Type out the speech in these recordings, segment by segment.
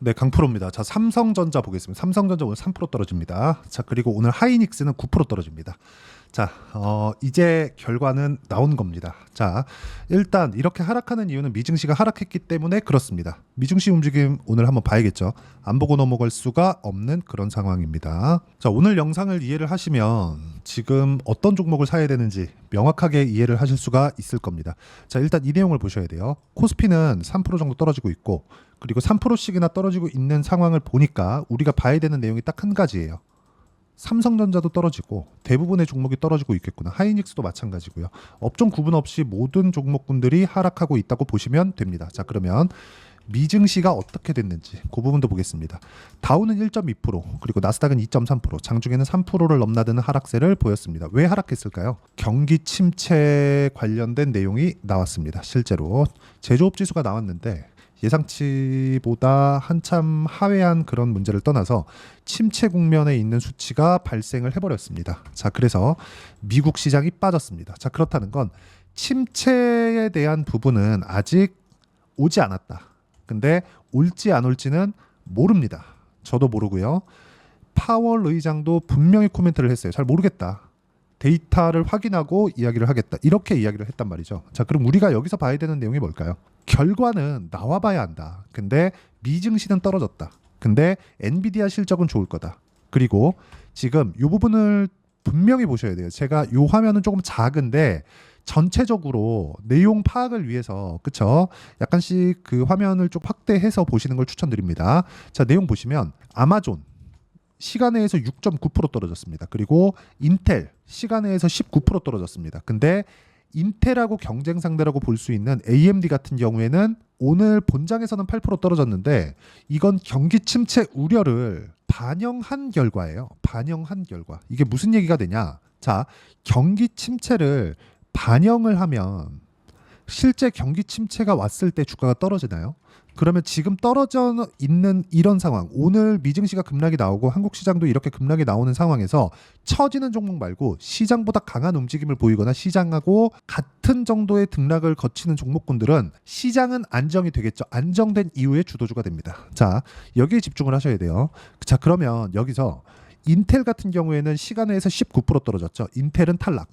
네, 강프로입니다. 자, 삼성전자 보겠습니다. 삼성전자 오늘 3% 떨어집니다. 자, 그리고 오늘 하이닉스는 9% 떨어집니다. 자, 이제 결과는 나온 겁니다. 자, 일단 이렇게 하락하는 이유는 미증시가 하락했기 때문에 그렇습니다. 미증시 움직임 오늘 한번 봐야겠죠. 안 보고 넘어갈 수가 없는 그런 상황입니다. 자, 오늘 영상을 이해를 하시면 지금 어떤 종목을 사야 되는지 명확하게 이해를 하실 수가 있을 겁니다. 자, 일단 이 내용을 보셔야 돼요. 코스피는 3% 정도 떨어지고 있고, 그리고 3%씩이나 떨어지고 있는 상황을 보니까 우리가 봐야 되는 내용이 딱 한 가지예요. 삼성전자도 떨어지고 대부분의 종목이 떨어지고 있겠구나. 하이닉스도 마찬가지고요. 업종 구분 없이 모든 종목군들이 하락하고 있다고 보시면 됩니다. 자, 그러면 미증시가 어떻게 됐는지 그 부분도 보겠습니다. 다우는 1.2%, 그리고 나스닥은 2.3%, 장중에는 3%를 넘나드는 하락세를 보였습니다. 왜 하락했을까요? 경기 침체 관련된 내용이 나왔습니다. 실제로 제조업 지수가 나왔는데 예상치보다 한참 하회한 그런 문제를 떠나서 침체 국면에 있는 수치가 발생을 해버렸습니다. 자, 그래서 미국 시장이 빠졌습니다. 자, 그렇다는 건 침체에 대한 부분은 아직 오지 않았다. 근데 올지 안 올지는 모릅니다. 저도 모르고요. 파월 의장도 분명히 코멘트를 했어요. 잘 모르겠다. 데이터를 확인하고 이야기를 하겠다. 이렇게 이야기를 했단 말이죠. 자, 그럼 우리가 여기서 봐야 되는 내용이 뭘까요? 결과는 나와봐야 한다. 근데 미증시는 떨어졌다. 근데 엔비디아 실적은 좋을 거다. 그리고 지금 이 부분을 분명히 보셔야 돼요. 제가 이 화면은 조금 작은데 전체적으로 내용 파악을 위해서, 그쵸? 약간씩 그 화면을 좀 확대해서 보시는 걸 추천드립니다. 자, 내용 보시면 아마존 시간외에서 6.9% 떨어졌습니다. 그리고 인텔 시간외에서 19% 떨어졌습니다. 근데 인텔하고 경쟁 상대라고 볼 수 있는 AMD 같은 경우에는 오늘 본장에서는 8% 떨어졌는데 이건 경기 침체 우려를 반영한 결과예요. 반영한 결과. 이게 무슨 얘기가 되냐? 자, 경기 침체를 반영을 하면 실제 경기 침체가 왔을 때 주가가 떨어지나요? 그러면 지금 떨어져 있는 이런 상황, 오늘 미증시가 급락이 나오고 한국 시장도 이렇게 급락이 나오는 상황에서 처지는 종목 말고 시장보다 강한 움직임을 보이거나 시장하고 같은 정도의 등락을 거치는 종목군들은 시장은 안정이 되겠죠. 안정된 이후에 주도주가 됩니다. 자, 여기에 집중을 하셔야 돼요. 자, 그러면 여기서 인텔 같은 경우에는 시간외에서 19% 떨어졌죠. 인텔은 탈락.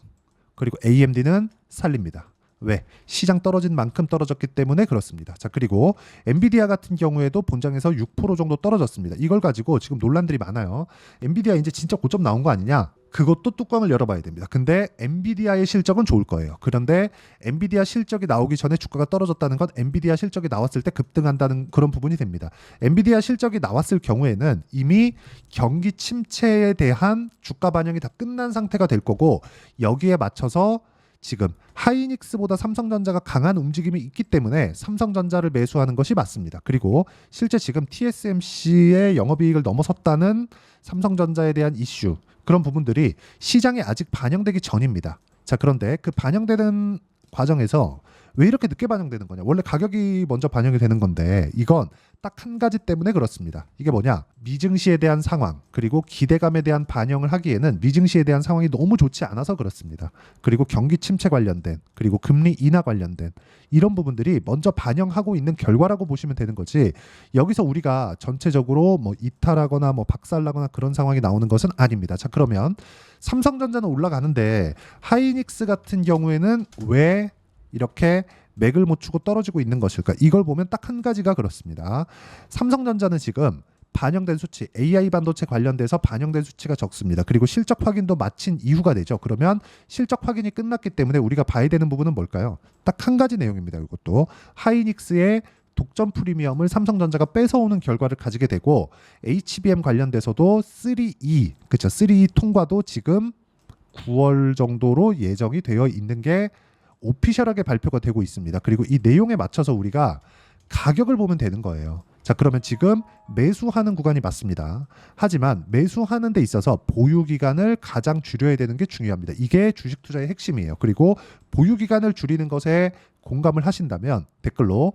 그리고 AMD는 살립니다. 왜? 시장 떨어진 만큼 떨어졌기 때문에 그렇습니다. 자, 그리고 엔비디아 같은 경우에도 본장에서 6% 정도 떨어졌습니다. 이걸 가지고 지금 논란들이 많아요. 엔비디아 이제 진짜 고점 나온 거 아니냐? 그것도 뚜껑을 열어봐야 됩니다. 근데 엔비디아의 실적은 좋을 거예요. 그런데 엔비디아 실적이 나오기 전에 주가가 떨어졌다는 건 엔비디아 실적이 나왔을 때 급등한다는 그런 부분이 됩니다. 엔비디아 실적이 나왔을 경우에는 이미 경기 침체에 대한 주가 반영이 다 끝난 상태가 될 거고, 여기에 맞춰서 지금 하이닉스보다 삼성전자가 강한 움직임이 있기 때문에 삼성전자를 매수하는 것이 맞습니다. 그리고 실제 지금 TSMC의 영업이익을 넘어섰다는 삼성전자에 대한 이슈, 그런 부분들이 시장에 아직 반영되기 전입니다. 자, 그런데 그 반영되는 과정에서 왜 이렇게 늦게 반영되는 거냐? 원래 가격이 먼저 반영이 되는 건데 이건 딱 한 가지 때문에 그렇습니다. 이게 뭐냐? 미증시에 대한 상황, 그리고 기대감에 대한 반영을 하기에는 미증시에 대한 상황이 너무 좋지 않아서 그렇습니다. 그리고 경기 침체 관련된, 그리고 금리 인하 관련된 이런 부분들이 먼저 반영하고 있는 결과라고 보시면 되는 거지, 여기서 우리가 전체적으로 뭐 이탈하거나 뭐 박살나거나 그런 상황이 나오는 것은 아닙니다. 자, 그러면 삼성전자는 올라가는데 하이닉스 같은 경우에는 왜 이렇게 맥을 못 추고 떨어지고 있는 것일까? 이걸 보면 딱 한 가지가 그렇습니다. 삼성전자는 지금 반영된 수치, AI 반도체 관련돼서 반영된 수치가 적습니다. 그리고 실적 확인도 마친 이후가 되죠. 그러면 실적 확인이 끝났기 때문에 우리가 봐야 되는 부분은 뭘까요? 딱 한 가지 내용입니다. 이것도 하이닉스의 독점 프리미엄을 삼성전자가 뺏어오는 결과를 가지게 되고, HBM 관련돼서도 3E, 그렇죠? 3E 통과도 지금 9월 정도로 예정이 되어 있는 게 오피셜하게 발표가 되고 있습니다. 그리고 이 내용에 맞춰서 우리가 가격을 보면 되는 거예요. 자, 그러면 지금 매수하는 구간이 맞습니다. 하지만 매수하는 데 있어서 보유 기간을 가장 줄여야 되는 게 중요합니다. 이게 주식 투자의 핵심이에요. 그리고 보유 기간을 줄이는 것에 공감을 하신다면 댓글로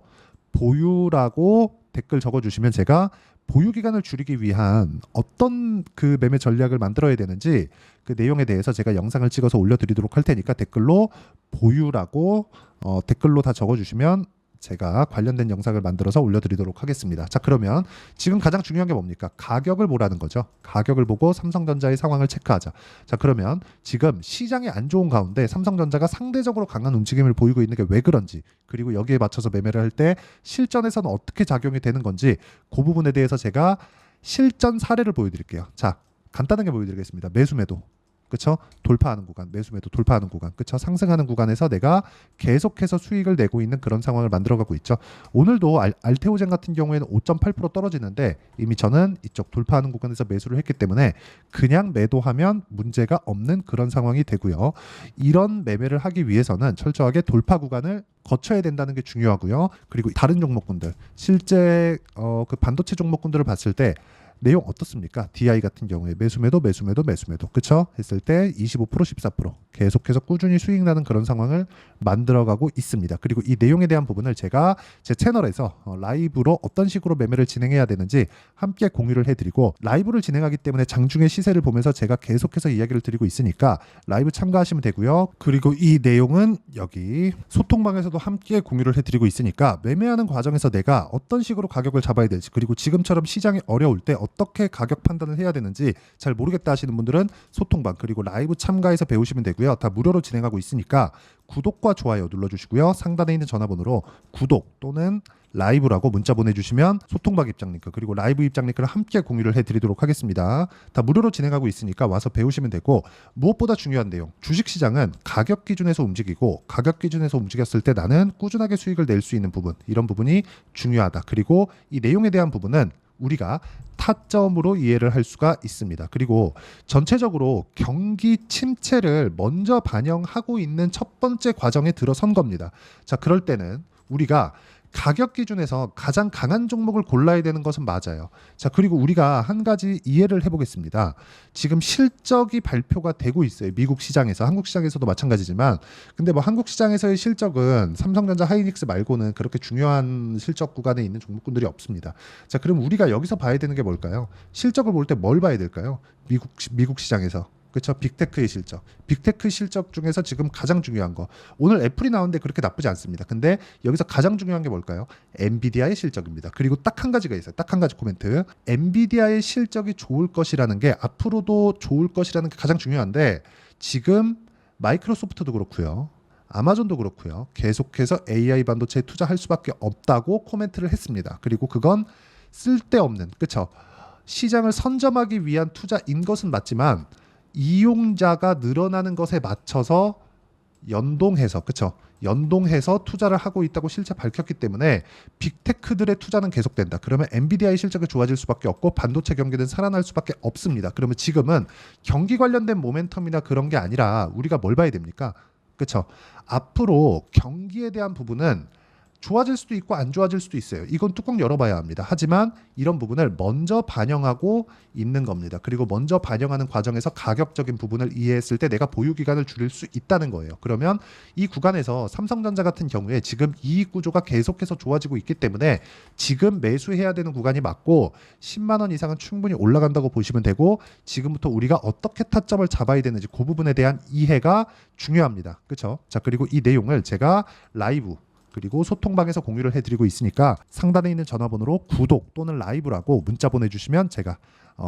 보유라고 댓글 적어주시면 제가 보유 기간을 줄이기 위한 어떤 그 매매 전략을 만들어야 되는지 그 내용에 대해서 제가 영상을 찍어서 올려드리도록 할 테니까 댓글로 보유라고 댓글로 다 적어주시면 제가 관련된 영상을 만들어서 올려드리도록 하겠습니다. 자, 그러면 지금 가장 중요한 게 뭡니까? 가격을 보라는 거죠. 가격을 보고 삼성전자의 상황을 체크하자. 자, 그러면 지금 시장이 안 좋은 가운데 삼성전자가 상대적으로 강한 움직임을 보이고 있는 게 왜 그런지, 그리고 여기에 맞춰서 매매를 할 때 실전에서는 어떻게 작용이 되는 건지, 그 부분에 대해서 제가 실전 사례를 보여드릴게요. 자, 간단하게 보여드리겠습니다. 매수 매도, 그쵸? 돌파하는 구간, 매수 매도 돌파하는 구간, 그쵸? 상승하는 구간에서 내가 계속해서 수익을 내고 있는 그런 상황을 만들어가고 있죠. 오늘도 알테오젠 같은 경우에는 5.8% 떨어지는데 이미 저는 이쪽 돌파하는 구간에서 매수를 했기 때문에 그냥 매도하면 문제가 없는 그런 상황이 되고요. 이런 매매를 하기 위해서는 철저하게 돌파 구간을 거쳐야 된다는 게 중요하고요. 그리고 다른 종목군들, 실제 그 반도체 종목군들을 봤을 때 내용 어떻습니까? DI 같은 경우에 매수매도 그쵸? 했을 때 25% 14% 계속해서 꾸준히 수익 나는 그런 상황을 만들어가고 있습니다. 그리고 이 내용에 대한 부분을 제가 제 채널에서 라이브로 어떤 식으로 매매를 진행해야 되는지 함께 공유를 해드리고, 라이브를 진행하기 때문에 장중의 시세를 보면서 제가 계속해서 이야기를 드리고 있으니까 라이브 참가하시면 되고요. 그리고 이 내용은 여기 소통방에서도 함께 공유를 해드리고 있으니까 매매하는 과정에서 내가 어떤 식으로 가격을 잡아야 될지, 그리고 지금처럼 시장이 어려울 때 어떻게 가격 판단을 해야 되는지 잘 모르겠다 하시는 분들은 소통방 그리고 라이브 참가해서 배우시면 되고요. 다 무료로 진행하고 있으니까 구독과 좋아요 눌러주시고요. 상단에 있는 전화번호로 구독 또는 라이브라고 문자 보내주시면 소통방 입장 링크 그리고 라이브 입장 링크를 함께 공유를 해드리도록 하겠습니다. 다 무료로 진행하고 있으니까 와서 배우시면 되고, 무엇보다 중요한 내용, 주식시장은 가격 기준에서 움직이고 가격 기준에서 움직였을 때 나는 꾸준하게 수익을 낼 수 있는 부분, 이런 부분이 중요하다. 그리고 이 내용에 대한 부분은 우리가 타점으로 이해를 할 수가 있습니다. 그리고 전체적으로 경기 침체를 먼저 반영하고 있는 첫 번째 과정에 들어선 겁니다. 자, 그럴 때는 우리가 가격 기준에서 가장 강한 종목을 골라야 되는 것은 맞아요. 자, 그리고 우리가 한 가지 이해를 해보겠습니다. 지금 실적이 발표가 되고 있어요. 미국 시장에서, 한국 시장에서도 마찬가지지만, 근데 뭐 한국 시장에서의 실적은 삼성전자, 하이닉스 말고는 그렇게 중요한 실적 구간에 있는 종목군들이 없습니다. 자, 그럼 우리가 여기서 봐야 되는 게 뭘까요? 실적을 볼 때 뭘 봐야 될까요? 미국 시장에서. 그렇죠. 빅테크의 실적. 빅테크 실적 중에서 지금 가장 중요한 거. 오늘 애플이 나오는데 그렇게 나쁘지 않습니다. 근데 여기서 가장 중요한 게 뭘까요? 엔비디아의 실적입니다. 그리고 딱 한 가지가 있어요. 딱 한 가지 코멘트. 엔비디아의 실적이 좋을 것이라는 게, 앞으로도 좋을 것이라는 게 가장 중요한데, 지금 마이크로소프트도 그렇고요. 아마존도 그렇고요. 계속해서 AI 반도체에 투자할 수밖에 없다고 코멘트를 했습니다. 그리고 그건 쓸데없는, 그렇죠? 시장을 선점하기 위한 투자인 것은 맞지만 이용자가 늘어나는 것에 맞춰서 연동해서, 그쵸? 연동해서 투자를 하고 있다고 실제 밝혔기 때문에 빅테크들의 투자는 계속된다. 그러면 엔비디아의 실적이 좋아질 수밖에 없고 반도체 경기는 살아날 수밖에 없습니다. 그러면 지금은 경기 관련된 모멘텀이나 그런 게 아니라 우리가 뭘 봐야 됩니까? 그쵸? 앞으로 경기에 대한 부분은 좋아질 수도 있고 안 좋아질 수도 있어요. 이건 뚜껑 열어봐야 합니다. 하지만 이런 부분을 먼저 반영하고 있는 겁니다. 그리고 먼저 반영하는 과정에서 가격적인 부분을 이해했을 때 내가 보유 기간을 줄일 수 있다는 거예요. 그러면 이 구간에서 삼성전자 같은 경우에 지금 이익 구조가 계속해서 좋아지고 있기 때문에 지금 매수해야 되는 구간이 맞고 10만 원 이상은 충분히 올라간다고 보시면 되고, 지금부터 우리가 어떻게 타점을 잡아야 되는지 그 부분에 대한 이해가 중요합니다. 그렇죠? 자, 그리고 이 내용을 제가 라이브 그리고 소통방에서 공유를 해드리고 있으니까 상단에 있는 전화번호로 구독 또는 라이브라고 문자 보내주시면 제가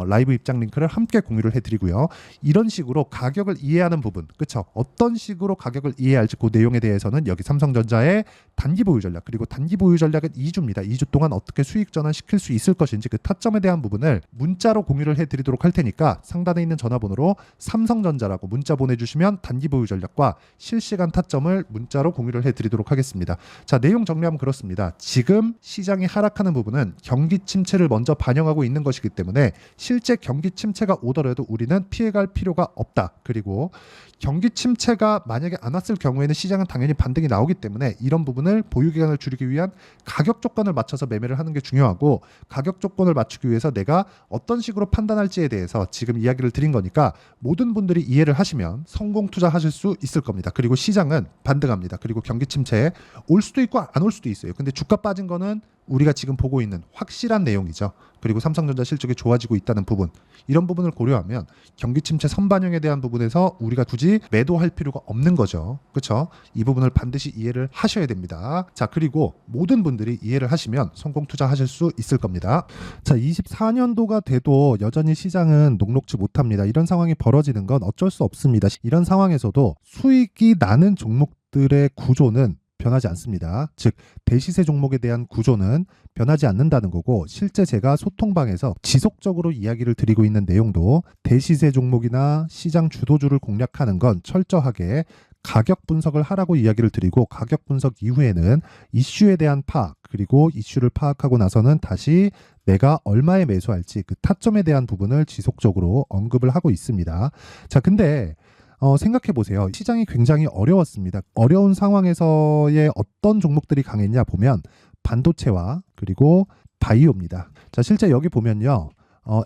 라이브 입장 링크를 함께 공유를 해드리고요. 이런 식으로 가격을 이해하는 부분, 그쵸? 어떤 식으로 가격을 이해할지 그 내용에 대해서는 여기 삼성전자의 단기 보유 전략, 그리고 단기 보유 전략은 2주입니다. 2주 동안 어떻게 수익 전환 시킬 수 있을 것인지 그 타점에 대한 부분을 문자로 공유를 해드리도록 할 테니까 상단에 있는 전화번호로 삼성전자라고 문자 보내주시면 단기 보유 전략과 실시간 타점을 문자로 공유를 해드리도록 하겠습니다. 자, 내용 정리하면 그렇습니다. 지금 시장이 하락하는 부분은 경기 침체를 먼저 반영하고 있는 것이기 때문에 실제 경기 침체가 오더라도 우리는 피해갈 필요가 없다. 그리고 경기 침체가 만약에 안 왔을 경우에는 시장은 당연히 반등이 나오기 때문에 이런 부분을 보유 기간을 줄이기 위한 가격 조건을 맞춰서 매매를 하는 게 중요하고, 가격 조건을 맞추기 위해서 내가 어떤 식으로 판단할지에 대해서 지금 이야기를 드린 거니까 모든 분들이 이해를 하시면 성공 투자하실 수 있을 겁니다. 그리고 시장은 반등합니다. 그리고 경기 침체에 올 수도 있고 안 올 수도 있어요. 근데 주가 빠진 거는 우리가 지금 보고 있는 확실한 내용이죠. 그리고 삼성전자 실적이 좋아지고 있다는 부분, 이런 부분을 고려하면 경기 침체 선반영에 대한 부분에서 우리가 굳이 매도할 필요가 없는 거죠. 그렇죠? 이 부분을 반드시 이해를 하셔야 됩니다. 자, 그리고 모든 분들이 이해를 하시면 성공 투자하실 수 있을 겁니다. 자, 24년도가 돼도 여전히 시장은 녹록지 못합니다. 이런 상황이 벌어지는 건 어쩔 수 없습니다. 이런 상황에서도 수익이 나는 종목들의 구조는 변하지 않습니다. 즉 대시세 종목에 대한 구조는 변하지 않는다는 거고, 실제 제가 소통방에서 지속적으로 이야기를 드리고 있는 내용도 대시세 종목이나 시장 주도주를 공략하는 건 철저하게 가격 분석을 하라고 이야기를 드리고, 가격 분석 이후에는 이슈에 대한 파악, 그리고 이슈를 파악하고 나서는 다시 내가 얼마에 매수할지 그 타점에 대한 부분을 지속적으로 언급을 하고 있습니다. 자, 근데 생각해 보세요. 시장이 굉장히 어려웠습니다. 어려운 상황에서의 어떤 종목들이 강했냐 보면 반도체와 그리고 바이오입니다. 자, 실제 여기 보면요.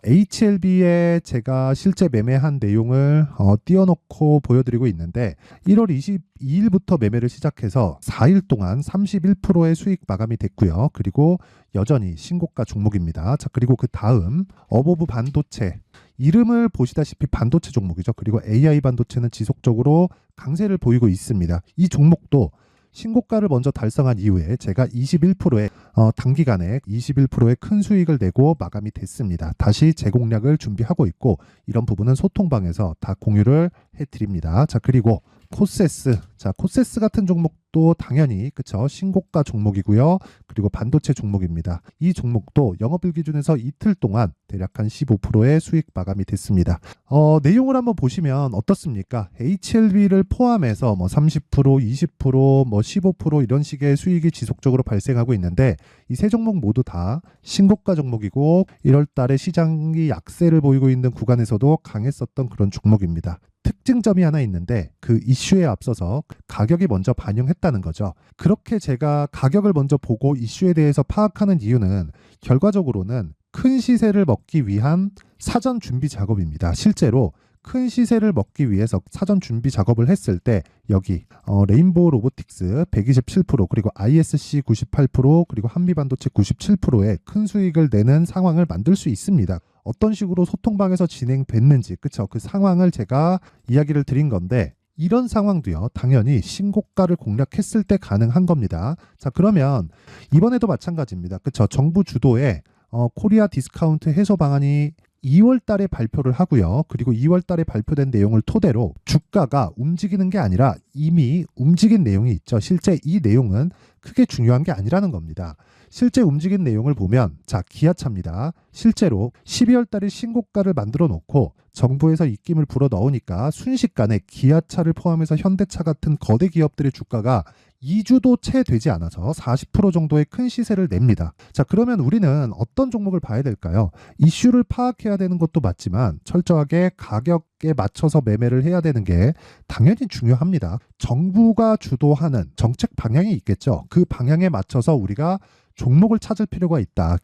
HLB에 제가 실제 매매한 내용을 띄워놓고 보여드리고 있는데, 1월 22일부터 매매를 시작해서 4일 동안 31%의 수익 마감이 됐고요. 그리고 여전히 신고가 종목입니다. 자, 그리고 그 다음 어보브 반도체, 이름을 보시다시피 반도체 종목이죠. 그리고 AI 반도체는 지속적으로 강세를 보이고 있습니다. 이 종목도 신고가를 먼저 달성한 이후에 제가 21%의 단기간에 21%의 큰 수익을 내고 마감이 됐습니다. 다시 재공략을 준비하고 있고, 이런 부분은 소통방에서 다 공유를 해드립니다. 자, 그리고 코세스, 자, 코세스 같은 종목도 당연히 그쵸, 신고가 종목이고요. 그리고 반도체 종목입니다. 이 종목도 영업일 기준에서 이틀 동안 대략 한 15%의 수익 마감이 됐습니다. 내용을 한번 보시면 어떻습니까? HLB를 포함해서 뭐 30%, 20%, 뭐 15% 이런 식의 수익이 지속적으로 발생하고 있는데, 이 세 종목 모두 다 신고가 종목이고 1월 달에 시장이 약세를 보이고 있는 구간에서도 강했었던 그런 종목입니다. 특징점이 하나 있는데, 그 이슈에 앞서서 가격이 먼저 반영했다는 거죠. 그렇게 제가 가격을 먼저 보고 이슈에 대해서 파악하는 이유는 결과적으로는 큰 시세를 먹기 위한 사전 준비 작업입니다. 실제로 큰 시세를 먹기 위해서 사전 준비 작업을 했을 때 여기 레인보우 로보틱스 127%, 그리고 ISC 98%, 그리고 한미반도체 97%의 큰 수익을 내는 상황을 만들 수 있습니다. 어떤 식으로 소통방에서 진행됐는지, 그쵸? 그 상황을 제가 이야기를 드린 건데, 이런 상황도요, 당연히 신고가를 공략했을 때 가능한 겁니다. 자, 그러면 이번에도 마찬가지입니다. 그쵸? 정부 주도의 코리아 디스카운트 해소 방안이 2월 달에 발표를 하고요. 그리고 2월 달에 발표된 내용을 토대로 주가가 움직이는 게 아니라 이미 움직인 내용이 있죠. 실제 이 내용은 크게 중요한 게 아니라는 겁니다. 실제 움직인 내용을 보면, 자, 기아차입니다. 실제로 12월 달에 신고가를 만들어 놓고 정부에서 입김을 불어 넣으니까 순식간에 기아차를 포함해서 현대차 같은 거대 기업들의 주가가 2주도 채 되지 않아서 40% 정도의 큰 시세를 냅니다. 자, 그러면 우리는 어떤 종목을 봐야 될까요? 이슈를 파악해야 되는 것도 맞지만 철저하게 가격에 맞춰서 매매를 해야 되는 게 당연히 중요합니다. 정부가 주도하는 정책 방향이 있겠죠. 그 방향에 맞춰서 우리가 종목을 찾을 필요가 있다.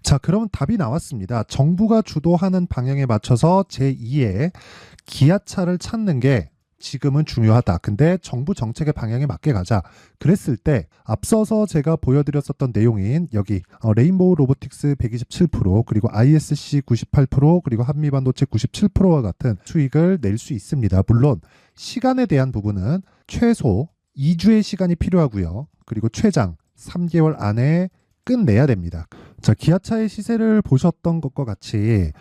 자, 그러면 답이 나왔습니다. 정부가 주도하는 방향에 맞춰서 제2의 기아차를 찾는 게 지금은 중요하다. 근데 정부 정책의 방향에 맞게 가자. 그랬을 때 앞서서 제가 보여드렸었던 내용인 여기 레인보우 로보틱스 127%, 그리고 ISC 98%, 그리고 한미반도체 97%와 같은 수익을 낼 수 있습니다. 물론 시간에 대한 부분은 최소 2주의 시간이 필요하고요. 그리고 최장 3개월 안에 끝내야 됩니다. 자, 기아차의 시세를 보셨던 것과 같이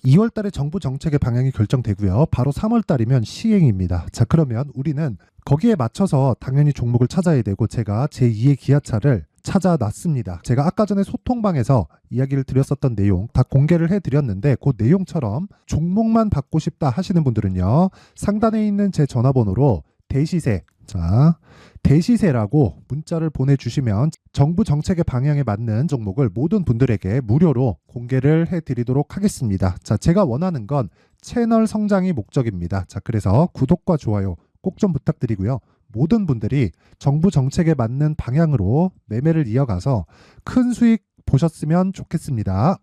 2월 달에 정부 정책의 방향이 결정되고요. 바로 3월 달이면 시행입니다. 자, 그러면 우리는 거기에 맞춰서 당연히 종목을 찾아야 되고, 제가 제2의 기아차를 찾아놨습니다. 제가 아까 전에 소통방에서 이야기를 드렸었던 내용 다 공개를 해드렸는데, 그 내용처럼 종목만 받고 싶다 하시는 분들은요, 상단에 있는 제 전화번호로 대시세, 자, 대시세라고 문자를 보내주시면 정부 정책의 방향에 맞는 종목을 모든 분들에게 무료로 공개를 해드리도록 하겠습니다. 자, 제가 원하는 건 채널 성장이 목적입니다. 자, 그래서 구독과 좋아요 꼭 좀 부탁드리고요. 모든 분들이 정부 정책에 맞는 방향으로 매매를 이어가서 큰 수익 보셨으면 좋겠습니다.